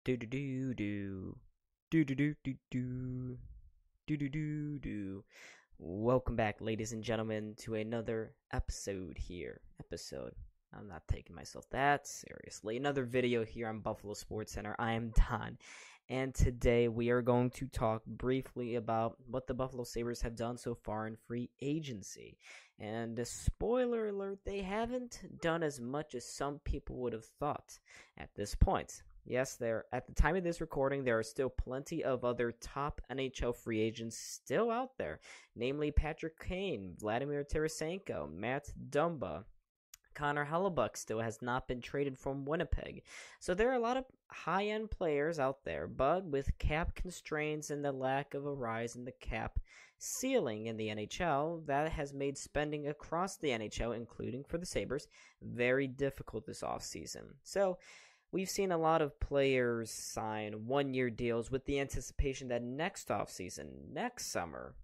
Do do do do do do do do do do do do do. Welcome back, ladies and gentlemen, to another episode here. I'm not taking myself that seriously. Another video here on Buffalo SportsCenter. I am Don, and today we are going to talk briefly about what the Buffalo Sabres have done so far in free agency. And a spoiler alert, they haven't done as much as some people would have thought at this point. Yes, at the time of this recording, there are still plenty of other top NHL free agents still out there, namely Patrick Kane, Vladimir Tarasenko, Matt Dumba. Connor Hellebuyck still has not been traded from Winnipeg. So there are a lot of high-end players out there, but with cap constraints and the lack of a rise in the cap ceiling in the NHL, that has made spending across the NHL, including for the Sabres, very difficult this offseason. So we've seen a lot of players sign one-year deals with the anticipation that next offseason, next summer,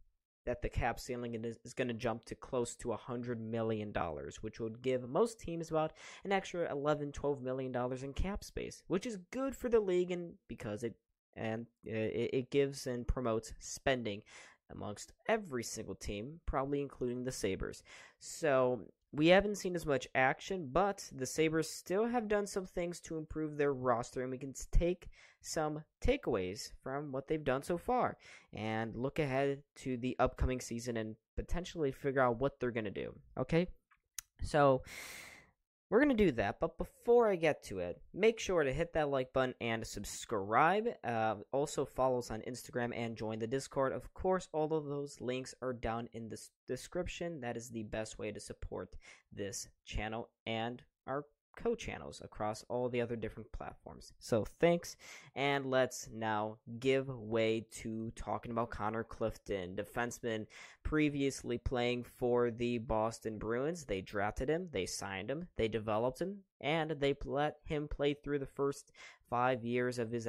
that the cap ceiling is going to jump to close to $100 million, which would give most teams about an extra $11-12 million in cap space, which is good for the league and because it gives and promotes spending amongst every single team, probably including the Sabres. So we haven't seen as much action, but the Sabres still have done some things to improve their roster, and we can take some takeaways from what they've done so far and look ahead to the upcoming season and potentially figure out what they're going to do. Okay? So we're going to do that, but before I get to it, make sure to hit that like button and subscribe. Also follow us on Instagram and join the Discord. Of course, all of those links are down in the description. That is the best way to support this channel and our co-channels across all the other different platforms. So thanks, and let's now give way to talking about Connor Clifton, defenseman previously playing for the Boston Bruins. They drafted him, they signed him, they developed him, and they let him play through the first 3 years, of his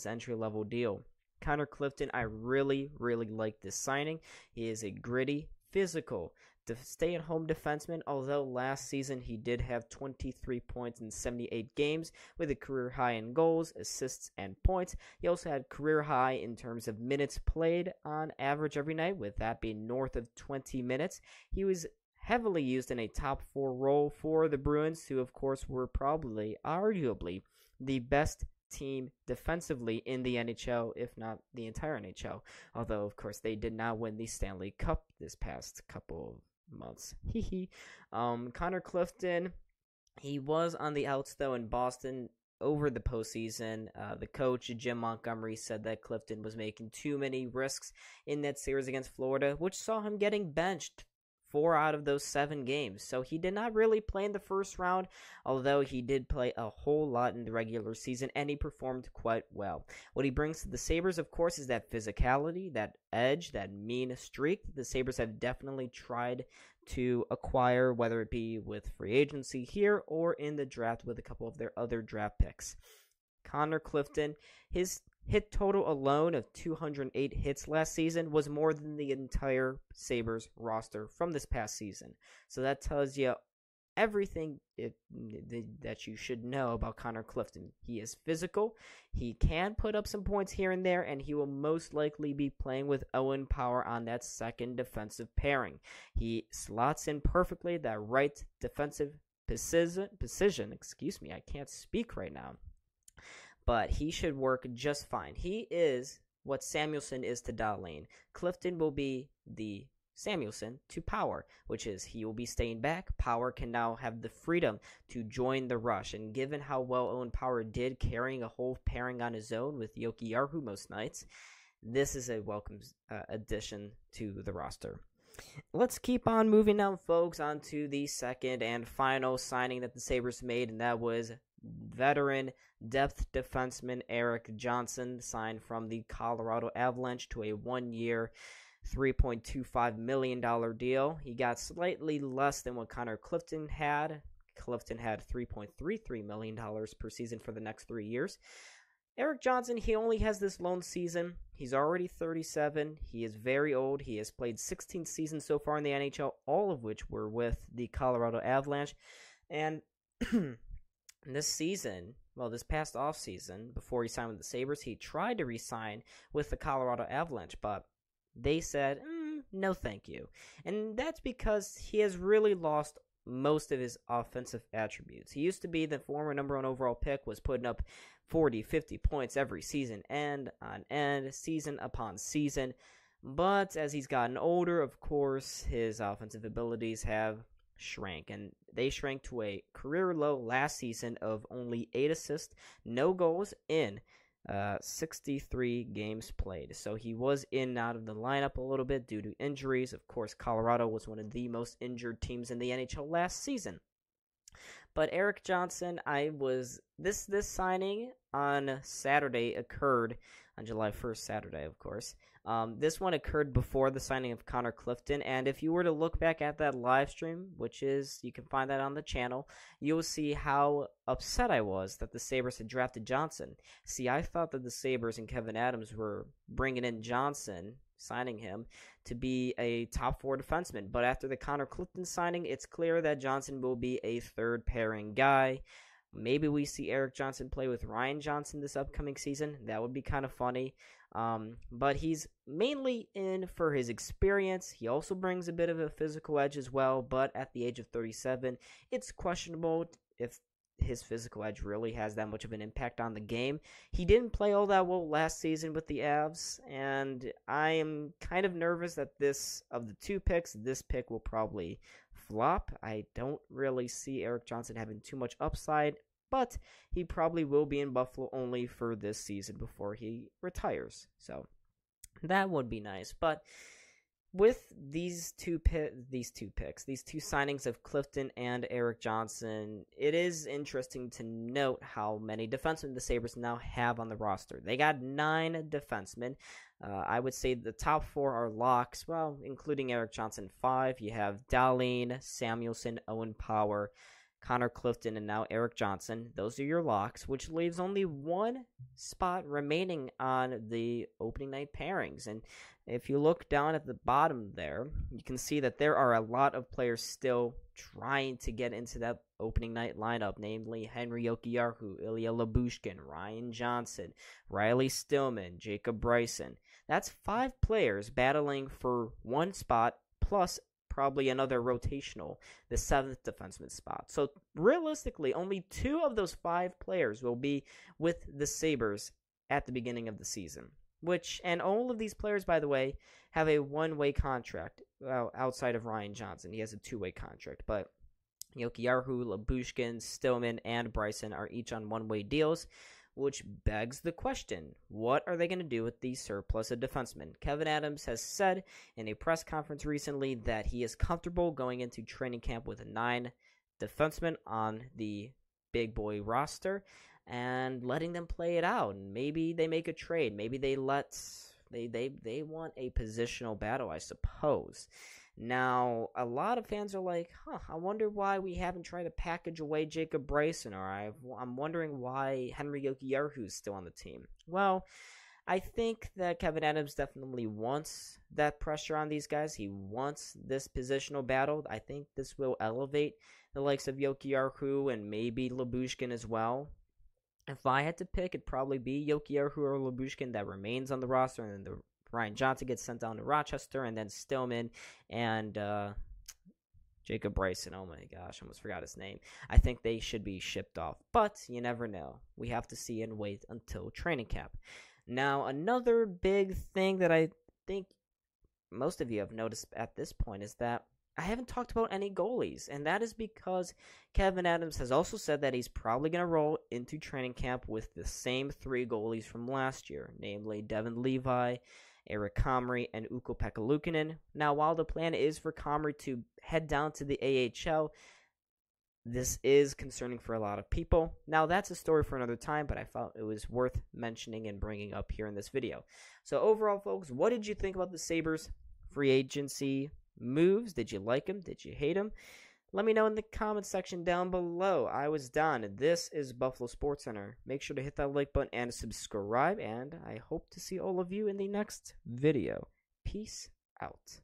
entry-level deal. Connor Clifton, I really like this signing. He is a gritty, physical, stay-at-home defenseman, although last season he did have 23 points in 78 games with a career high in goals, assists, and points. He also had career high in terms of minutes played on average every night, with that being north of 20 minutes. He was heavily used in a top 4 role for the Bruins, who of course were arguably the best team defensively in the NHL, if not the entire NHL. Although, of course, they did not win the Stanley Cup this past couple of months. Connor Clifton, he was on the outs though in Boston over the postseason. The coach, Jim Montgomery, said that Clifton was making too many risks in that series against Florida, which saw him getting benched 4 out of those 7 games. So he did not really play in the first round, although he did play a whole lot in the regular season, and he performed quite well. What he brings to the Sabres, of course, is that physicality, that edge, that mean streak the Sabres have definitely tried to acquire, whether it be with free agency here or in the draft with a couple of their other draft picks. Connor Clifton, his hit total alone of 208 hits last season was more than the entire Sabres roster from this past season. So that tells you everything that you should know about Connor Clifton. He is physical, he can put up some points here and there, and he will most likely be playing with Owen Power on that second defensive pairing. He slots in perfectly that right defensive precision. I can't speak right now. But he should work just fine. He is what Samuelsson is to Dahlin. Clifton will be the Samuelsson to Power, which is he will be staying back. Power can now have the freedom to join the rush. And given how well Owen Power did carrying a whole pairing on his own with Yoki Yarhu most nights, this is a welcome addition to the roster. Let's keep on moving now, folks, on to the second and final signing that the Sabres made, and that was veteran depth defenseman Erik Johnson, signed from the Colorado Avalanche to a 1-year, $3.25 million deal. He got slightly less than what Connor Clifton had. Clifton had $3.33 million per season for the next 3 years. Erik Johnson, he only has this lone season. He's already 37. He is very old. He has played 16 seasons so far in the NHL, all of which were with the Colorado Avalanche. And this season, this past offseason, before he signed with the Sabres, he tried to re-sign with the Colorado Avalanche, but they said, no thank you. And that's because he has really lost most of his offensive attributes. He used to be the former number 1 overall pick, was putting up 40, 50 points every season, end on end, season upon season. But as he's gotten older, of course, his offensive abilities have shrank, and they shrank to a career low last season of only 8 assists, no goals in 63 games played. So he was in and out of the lineup a little bit due to injuries. Of course, Colorado was one of the most injured teams in the NHL last season. But Erik Johnson, this signing on Saturday occurred on July 1st, Saturday, of course. This one occurred before the signing of Connor Clifton, and if you were to look back at that live stream, which is, you can find that on the channel, you'll see how upset I was that the Sabres had drafted Johnson. See, I thought that the Sabres and Kevyn Adams were bringing in Johnson, signing him, to be a top 4 defenseman, but after the Connor Clifton signing, it's clear that Johnson will be a third pairing guy. Maybe we see Erik Johnson play with Ryan Johnson this upcoming season. That would be kind of funny. But he's mainly in for his experience. He also brings a bit of a physical edge as well, but at the age of 37, it's questionable if his physical edge really has that much of an impact on the game. He didn't play all that well last season with the Avs, and I am kind of nervous that of the 2 picks, this pick will probably flop. I don't really see Erik Johnson having too much upside, but he probably will be in Buffalo only for this season before he retires. So that would be nice. But with these two signings of Clifton and Erik Johnson, it is interesting to note how many defensemen the Sabres now have on the roster. They got 9 defensemen. I would say the top 4 are locks, well, including Erik Johnson, 5. You have Dahlin, Samuelsson, Owen Power, Connor Clifton, and now Erik Johnson. Those are your locks, which leaves only 1 spot remaining on the opening night pairings. And if you look down at the bottom there, you can see that there are a lot of players still trying to get into that opening night lineup, namely Henry Jokiharju, Ilya Lyubushkin, Ryan Johnson, Riley Stillman, Jacob Bryson. That's 5 players battling for 1 spot, plus probably another rotational, the 7th defenseman spot. So realistically, only 2 of those 5 players will be with the Sabres at the beginning of the season. And all of these players, by the way, have a 1-way contract. Well, outside of Ryan Johnson, he has a 2-way contract. But Jokiharju, Lyubushkin, Stillman, and Bryson are each on 1-way deals, which begs the question, what are they going to do with the surplus of defensemen? Kevyn Adams has said in a press conference recently that he is comfortable going into training camp with 9 defensemen on the big boy roster and letting them play it out. And maybe they make a trade. Maybe they want a positional battle, I suppose. Now, a lot of fans are like, I wonder why we haven't tried to package away Jacob Bryson, or I'm wondering why Henry Jokiharju is still on the team. Well, I think that Kevyn Adams definitely wants that pressure on these guys. He wants this positional battle. I think this will elevate the likes of Jokiharju and maybe Lyubushkin as well. If I had to pick, it'd probably be Jokiharju or Lyubushkin that remains on the roster, and then the Ryan Johnson gets sent down to Rochester, and then Stillman and Jacob Bryson. Oh my gosh, I almost forgot his name. I think they should be shipped off, but you never know. We have to see and wait until training camp. Now, another big thing that I think most of you have noticed at this point is that I haven't talked about any goalies, and that is because Kevyn Adams has also said that he's probably going to roll into training camp with the same 3 goalies from last year, namely Devin Levi, Eric Comrie, and Ukko-Pekka Luukkonen. Now, while the plan is for Comrie to head down to the AHL, this is concerning for a lot of people. Now, that's a story for another time, but I felt it was worth mentioning and bringing up here in this video. So overall, folks, what did you think about the Sabres free agency moves? Did you like them? Did you hate them? Let me know in the comment section down below. I was Don. This is Buffalo SportsCenter. Make sure to hit that like button and subscribe, and I hope to see all of you in the next video. Peace out.